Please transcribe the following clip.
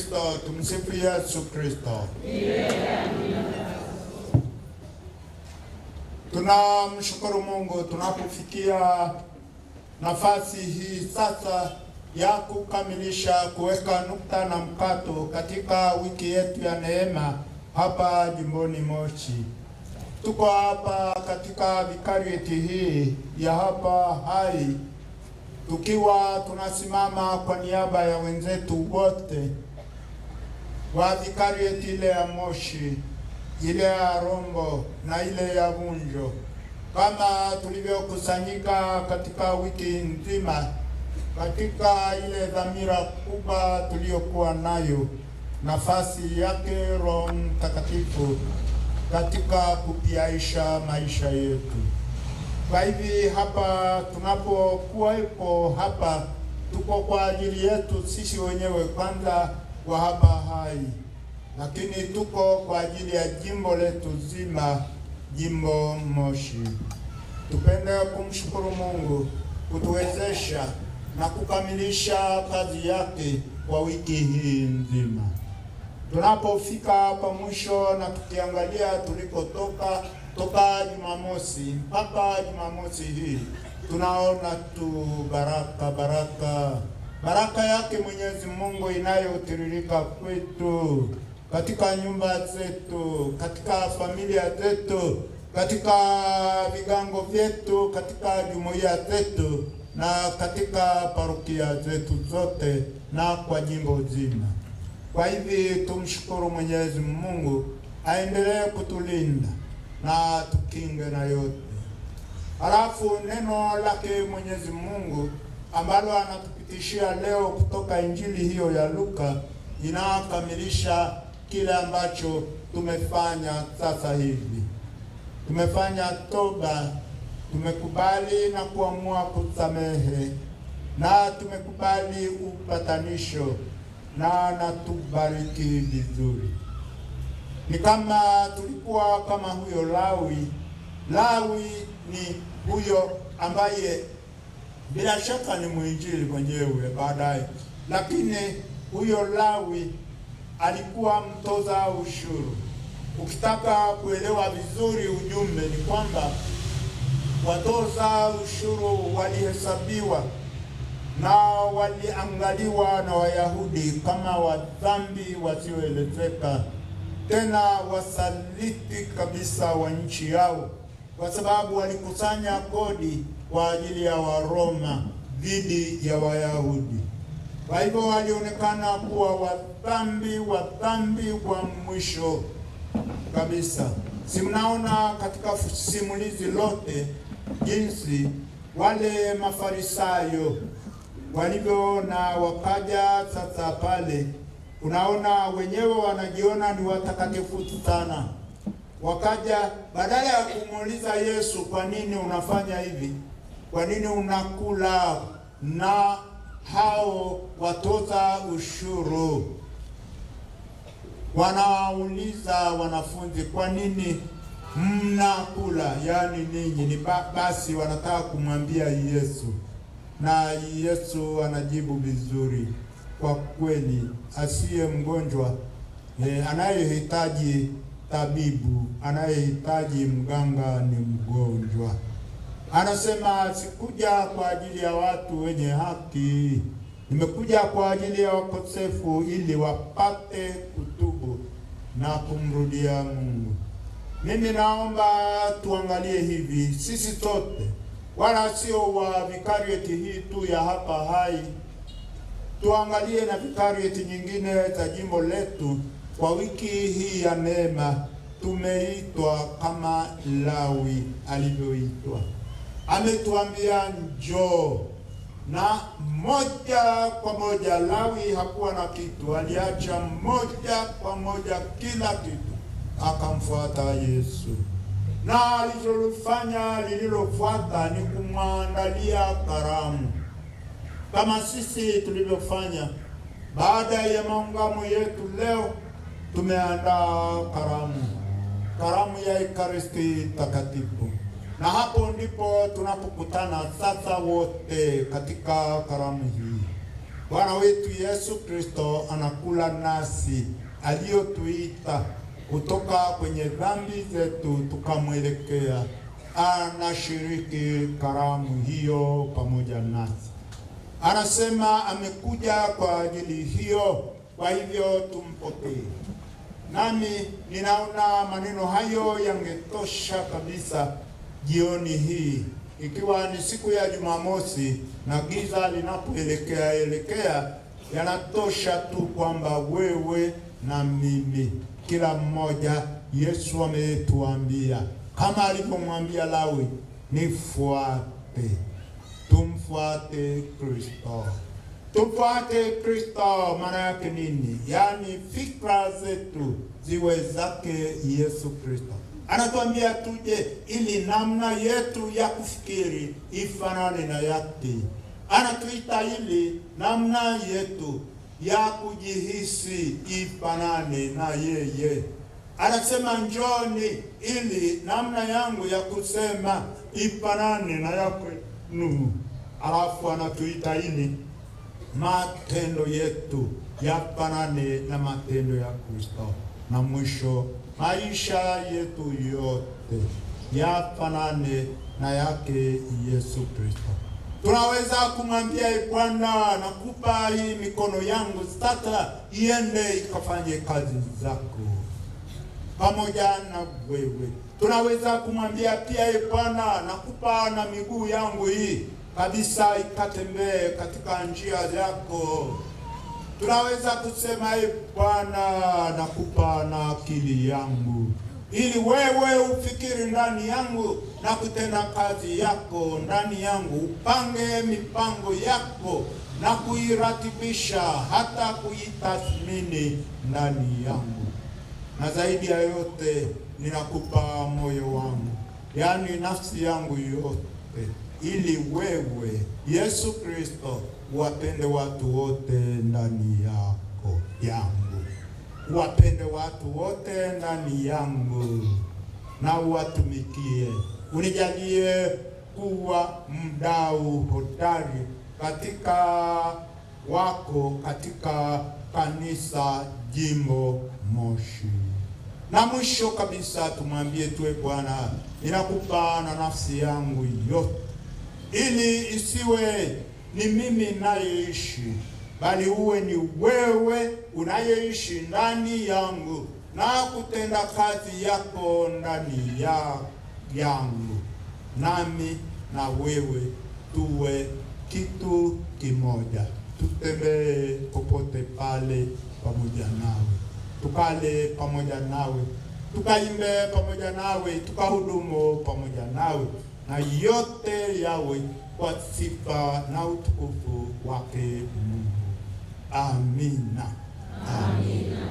Kristo. Tumsifu Yesu Kristo. Tunamshukuru Mungu tunapofikia nafasi hii sasa ya kukamilisha kuweka nukta na mkato katika wiki yetu ya neema hapa jimboni Moshi. Tuko hapa katika vikarieti hii ya hapa Hai, tukiwa tunasimama kwa niaba ya wenzetu wote wa vikarieti ile ya Moshi, ile ya Rombo na ile ya Vunjo, kama tulivyokusanyika katika wiki nzima katika ile dhamira kubwa tuliyokuwa nayo, nafasi yake Roho Mtakatifu katika kupiaisha maisha yetu. Kwa hivi hapa tunapokuwepo hapa, tuko kwa ajili yetu sisi wenyewe kwanza wa hapa Hai, lakini tuko kwa ajili ya jimbo letu zima, jimbo Moshi. Tupende kumshukuru Mungu kutuwezesha na kukamilisha kazi yake kwa wiki hii nzima. Tunapofika hapa mwisho na tukiangalia tulikotoka toka Jumamosi mpaka Jumamosi hii, tunaona tu baraka yake Mwenyezi Mungu inayotiririka kwetu, katika nyumba zetu, katika familia zetu, katika vigango vyetu, katika jumuiya zetu na katika parokia zetu zote na kwa jimbo zima. Kwa hivi tumshukuru Mwenyezi Mungu aendelee kutulinda na tukinge na yote. Halafu neno lake Mwenyezi Mungu ambalo anatupitishia leo kutoka Injili hiyo ya Luka inakamilisha kile ambacho tumefanya sasa hivi. Tumefanya toba, tumekubali na kuamua kusamehe, na tumekubali upatanisho, na natubariki vizuri. Ni kama tulikuwa kama huyo Lawi. Lawi ni huyo ambaye bila shaka ni mwinjili mwenyewe baadaye, lakini huyo Lawi alikuwa mtoza ushuru. Ukitaka kuelewa vizuri ujumbe ni kwamba watoza ushuru walihesabiwa na waliangaliwa na Wayahudi kama wadhambi wasioelezeka, tena wasaliti kabisa wa nchi yao, kwa sababu walikusanya kodi kwa ajili ya Waroma dhidi ya Wayahudi. Kwa hivyo walionekana kuwa wadhambi wa mwisho kabisa. Si mnaona katika simulizi lote jinsi wale Mafarisayo walivyoona wakaja sasa pale. Unaona wenyewe wanajiona ni watakatifu sana. Wakaja badala ya kumuuliza Yesu, kwa nini unafanya hivi? Kwa nini unakula na hao watoza ushuru? Wanauliza wanafunzi, kwa nini mnakula? Yaani ninyi ni basi wanataka kumwambia Yesu. Na Yesu anajibu vizuri. Kwa kweli asiye mgonjwa anayehitaji tabibu, anayehitaji mganga ni mgonjwa. Anasema sikuja kwa ajili ya watu wenye haki, nimekuja kwa ajili ya wakosefu, ili wapate kutubu na kumrudia Mungu. Mimi naomba tuangalie hivi sisi sote, wala sio wa vikarieti hii tu ya hapa Hai, tuangalie na vikarieti nyingine za jimbo letu. Kwa wiki hii ya neema tumeitwa kama Lawi alivyoitwa. Ametuambia njoo, na moja kwa moja Lawi hakuwa na kitu, aliacha moja kwa moja kila kitu akamfuata Yesu. Na alilofanya lililofuata ni kumwandalia karamu, kama sisi tulivyofanya. Baada ya maungamo yetu leo tumeandaa karamu ya Ekaristi Takatifu, na hapo ndipo tunapokutana sasa wote katika karamu hii. Bwana wetu Yesu Kristo anakula nasi, aliyotuita kutoka kwenye dhambi zetu tukamwelekea. Anashiriki karamu hiyo pamoja nasi. Anasema amekuja kwa ajili hiyo, kwa hivyo tumpokee. Nami ninaona maneno hayo yangetosha kabisa jioni hii, ikiwa ni siku ya Jumamosi na giza linapoelekea, yanatosha tu kwamba wewe na mimi, kila mmoja, Yesu ametuambia kama alivyomwambia Lawi, nifuate. Tumfuate Kristo. Tumfuate Kristo maana yake nini? Yaani fikra zetu ziwe zake Yesu Kristo. Anatuambia tuje ili namna yetu ya kufikiri ifanane na yake. Anatuita ili namna yetu ya kujihisi ifanane na yeye. Anasema njoni ili namna yangu ya kusema ifanane na yake. Alafu anatuita ili matendo yetu yafanane na matendo ya Kristo, na mwisho maisha yetu yote yafanane na yake Yesu Kristo. Tunaweza kumwambia Bwana, nakupa hii mikono yangu sasa, iende ikafanye kazi zako pamoja na wewe. Tunaweza kumwambia pia Bwana, nakupa na miguu yangu hii kabisa, ikatembee katika njia zako. Tunaweza kusema Bwana, nakupa na akili yangu ili wewe ufikiri ndani yangu na kutenda kazi yako ndani yangu, upange mipango yako na kuiratibisha hata kuitathmini ndani yangu. Na zaidi ya yote ninakupa moyo wangu, yaani nafsi yangu yote, ili wewe Yesu Kristo wapende watu wote ndani yangu. Wapende watu wote ndani yangu na uwatumikie. Unijalie kuwa mdau hodari katika kanisa jimbo Moshi. Na mwisho kabisa tumwambie tuwe Bwana, ninakupa na nafsi yangu yote, ili isiwe ni mimi ninayeishi, bali uwe ni wewe unayeishi ndani yangu na kutenda kazi yako ndani yangu, nami na wewe tuwe kitu kimoja. Tutembee popote pale pamoja nawe, tukale pamoja nawe, tukaimbe pamoja nawe, tukahudumu pamoja nawe, na yote yawe kwa sifa na utukufu wake Mungu. Amina. Amina.